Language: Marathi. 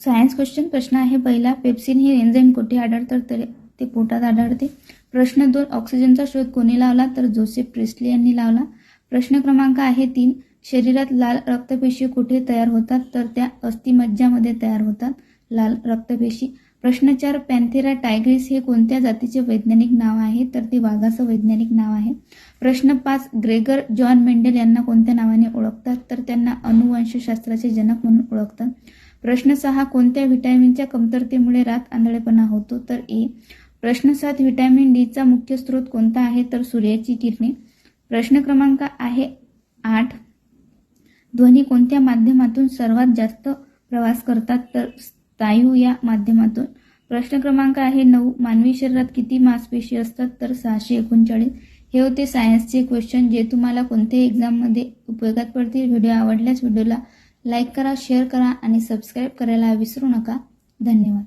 सायन्स क्वेश्चन प्रश्न आहे पहिला, पेप्सिन हे एन्झाईम कुठे आढळतं तर ते पोटात आढळते. प्रश्न 2, ऑक्सिजनचा शोध कोणी लावला तर जोसेफ प्रिस्टली यांनी लावला. प्रश्न क्रमांक आहे 3, शरीरात लाल रक्तपेशी कुठे तयार होतात तर त्या अस्थिमज्जामध्ये तयार होतात लाल रक्तपेशी. प्रश्न 4, पॅन्थेरा टायग्रिस हे कोणत्या जातीचे वैज्ञानिक नाव आहे तर ते वाघाचं वैज्ञानिक नाव आहे. प्रश्न 5, ग्रेगर जॉन मेंडेल यांना कोणत्या नावाने ओळखतात तर त्यांना अनुवंशशास्त्राचे जनक म्हणून ओळखतात. प्रश्न 6, कोणत्या व्हिटॅमिनच्या कमतरतेमुळे रात आंधळेपणा होतो तर ए. प्रश्न 7, व्हिटॅमिन डीचा मुख्य स्रोत कोणता आहे तर सूर्याची किरणे. प्रश्न क्रमांक आहे 8, ध्वनी कोणत्या माध्यमातून सर्वात जास्त प्रवास करतात तर स्नायू या माध्यमातून. प्रश्न क्रमांक आहे 9, मानवी शरीरात किती मांसपेशी असतात तर 639. हे होते सायन्सचे क्वेश्चन जे तुम्हाला कोणत्याही एक्झाममध्ये उपयोगात पडतील. व्हिडिओ आवडल्यास व्हिडिओला लाईक करा, शेअर करा आणि सबस्क्राईब करायला विसरू नका. धन्यवाद.